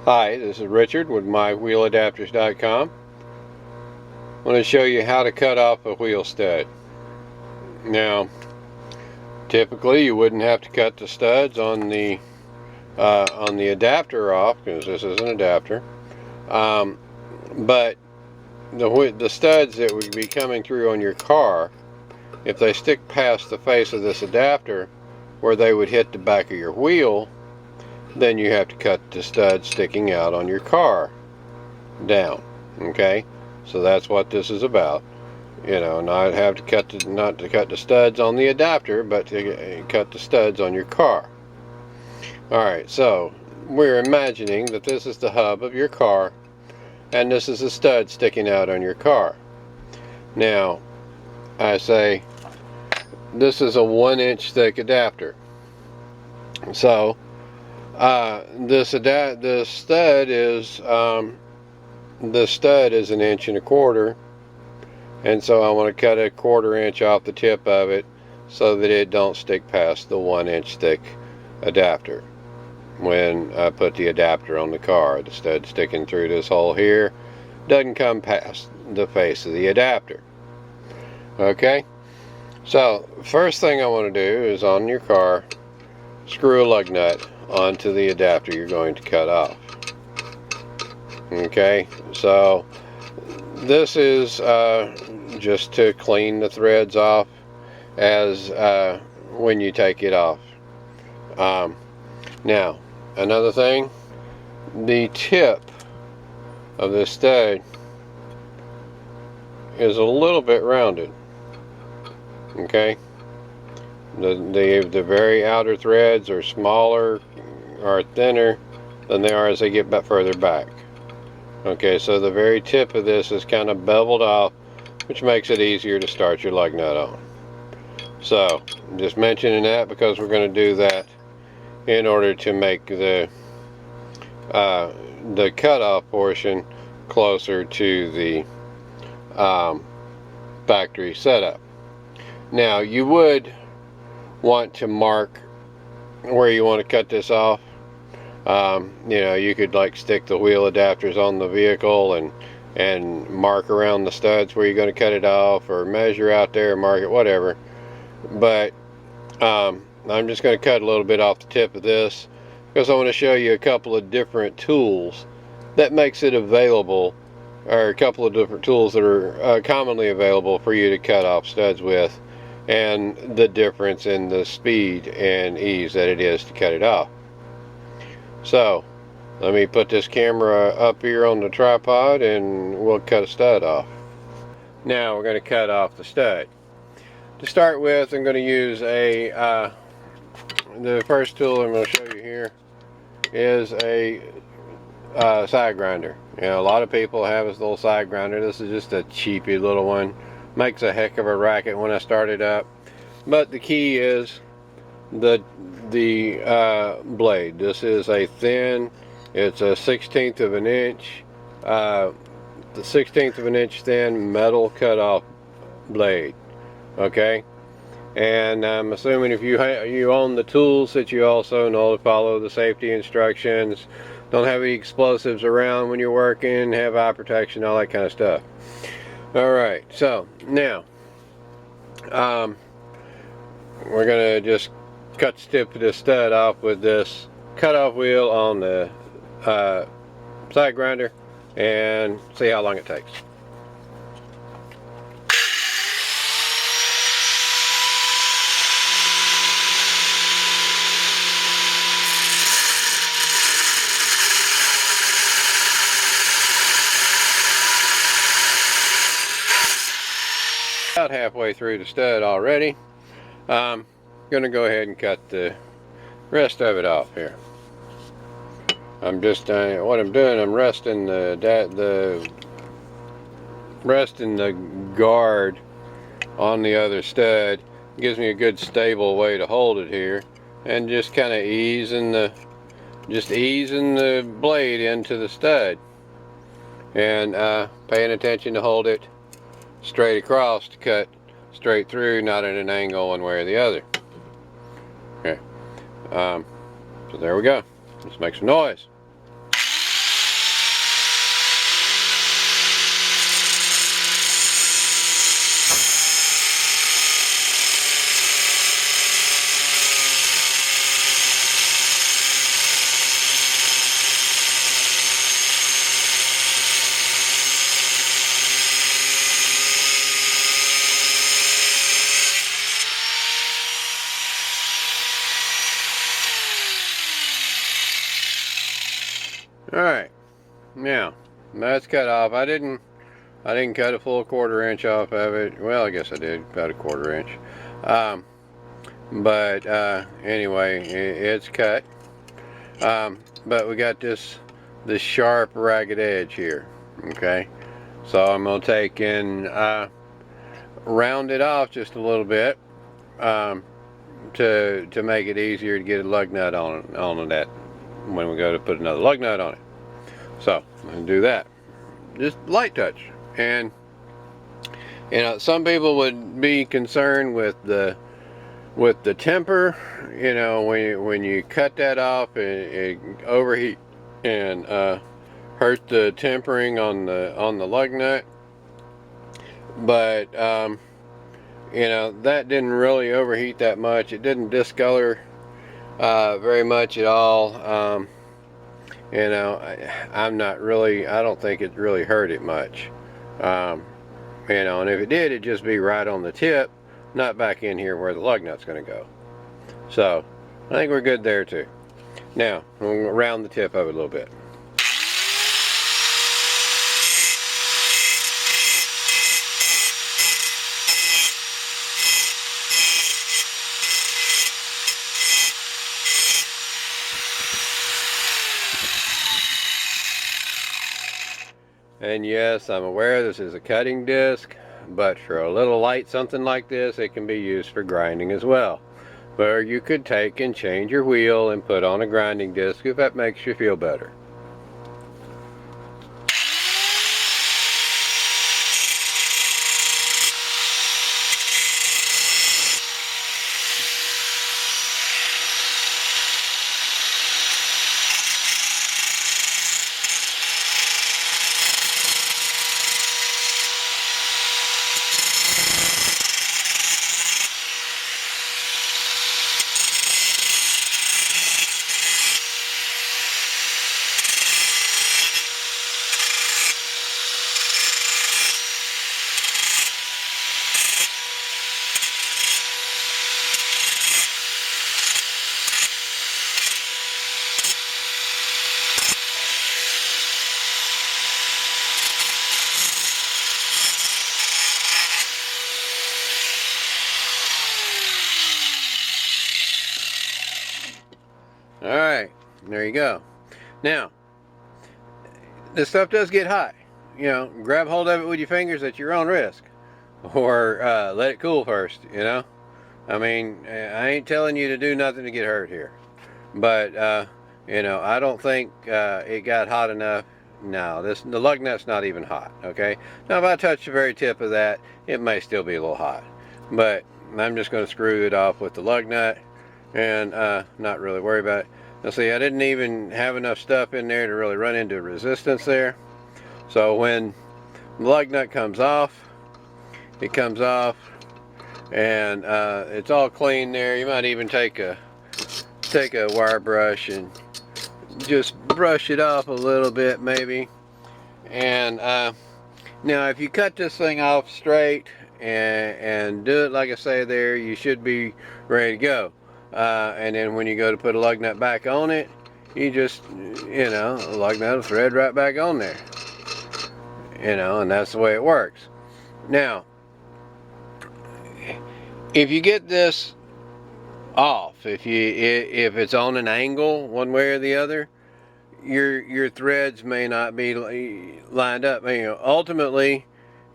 Hi, this is Richard with MyWheelAdapters.com. I want to show you how to cut off a wheel stud. Now, typically you wouldn't have to cut the studs on the adapter off, because this is an adapter. But the studs that would be coming through on your car, if they stick past the face of this adapter where they would hit the back of your wheel, then you have to cut the stud sticking out on your car down. Okay, so that's what this is about. You know, not to cut the studs on the adapter, but to cut the studs on your car. Alright, so we're imagining that this is the hub of your car and this is a stud sticking out on your car. Now, I say this is a 1-inch thick adapter. So the stud is 1.25 inches, and so I want to cut a 1/4 inch off the tip of it so that it don't stick past the 1-inch thick adapter. When I put the adapter on the car, the stud sticking through this hole here doesn't come past the face of the adapter. Okay, so first thing I want to do is, on your car, screw a lug nut onto the adapter you're going to cut off. Okay, so this is just to clean the threads off as when you take it off. Now, another thing, the tip of this stud is a little bit rounded. Okay, the very outer threads are smaller or thinner than they are as they get further back. Okay, so the very tip of this is kind of beveled off, which makes it easier to start your lug nut on. So, I'm just mentioning that because we're going to do that in order to make the cutoff portion closer to the factory setup. Now, you would want to mark where you want to cut this off. You know, you could like stick the wheel adapters on the vehicle and mark around the studs where you're going to cut it off, or measure out there and mark it, whatever. But I'm just going to cut a little bit off the tip of this because I want to show you a couple of different tools that makes it available, or a couple of different tools that are commonly available for you to cut off studs with, and the difference in the speed and ease that it is to cut it off. So let me put this camera up here on the tripod and we'll cut a stud off. Now we're going to cut off the stud. To start with, I'm going to use the first tool I'm going to show you here is a side grinder. You know, a lot of people have this little side grinder. This is just a cheapy little one. Makes a heck of a racket when I start it up. But the key is the blade. This is a thin, it's a 1/16 of an inch, the 1/16 of an inch thin metal cutoff blade. Okay, and I'm assuming if you own the tools that you also know to follow the safety instructions, don't have any explosives around when you're working, have eye protection, all that kind of stuff. Alright, so now we're gonna just cut the tip of this stud off with this cutoff wheel on the side grinder and see how long it takes. About halfway through the stud already. I'm gonna go ahead and cut the rest of it off here. I'm just what I'm doing, I'm resting the guard on the other stud. It gives me a good stable way to hold it here, and just kind of easing the blade into the stud, and paying attention to hold it straight across to cut straight through, not at an angle one way or the other. Okay, so there we go. Let's make some noise. Alright, now that's cut off. I didn't cut a full 1/4 inch off of it. Well, I guess I did, about a 1/4 inch. But anyway, it's cut. But we got this sharp, ragged edge here. Okay, so I'm gonna take and round it off just a little bit to make it easier to get a lug nut on that when we go to put another lug nut on it. So I'm gonna do that. Just light touch. And you know, some people would be concerned with the temper. You know, when you cut that off, it overheat and hurt the tempering on the lug nut. But you know, that didn't really overheat that much. It didn't discolor very much at all. You know, I don't think it really hurt it much. You know, and if it did, it'd just be right on the tip, not back in here where the lug nut's going to go. So I think we're good there too. Now we'll round the tip of it a little bit. And yes, I'm aware this is a cutting disc, but for a little light something like this, it can be used for grinding as well. Or you could take and change your wheel and put on a grinding disc if that makes you feel better. Alright, there you go. Now, this stuff does get hot. You know, grab hold of it with your fingers at your own risk. Or let it cool first, you know. I mean, I ain't telling you to do nothing to get hurt here. But, you know, I don't think it got hot enough. No, the lug nut's not even hot, okay? Now, if I touch the very tip of that, it may still be a little hot. But I'm just going to screw it off with the lug nut and not really worry about it. Now see, I didn't even have enough stuff in there to really run into resistance there. So when the lug nut comes off, it comes off and it's all clean there. You might even take a wire brush and just brush it off a little bit maybe. And now if you cut this thing off straight and do it like I say there, you should be ready to go. And then when you go to put a lug nut back on it, you just, you know, a lug nut will thread right back on there. You know, and that's the way it works. Now, if you get this off, if it's on an angle one way or the other, your threads may not be lined up. You know, ultimately,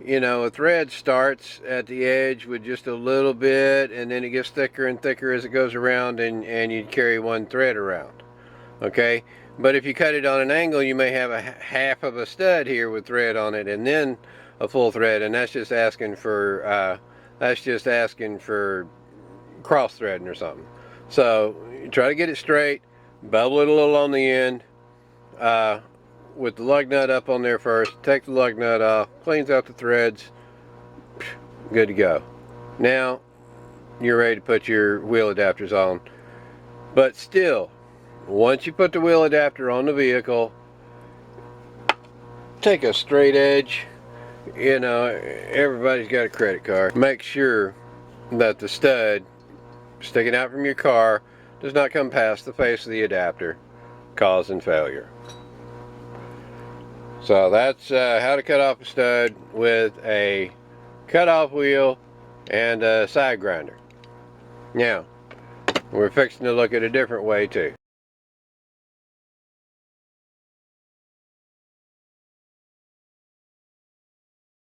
you know, a thread starts at the edge with just a little bit, and then it gets thicker and thicker as it goes around, and you carry one thread around. Okay, but if you cut it on an angle, you may have a half of a stud here with thread on it, and then a full thread, and that's just asking for cross threading or something. So you try to get it straight, bubble it a little on the end. With the lug nut up on there first, take the lug nut off, cleans out the threads, good to go. Now you're ready to put your wheel adapters on. But still, once you put the wheel adapter on the vehicle, take a straight edge. You know, everybody's got a credit card. Make sure that the stud sticking out from your car does not come past the face of the adapter, causing failure. So that's how to cut off a stud with a cutoff wheel and a side grinder. Now, we're fixing to look at a different way too.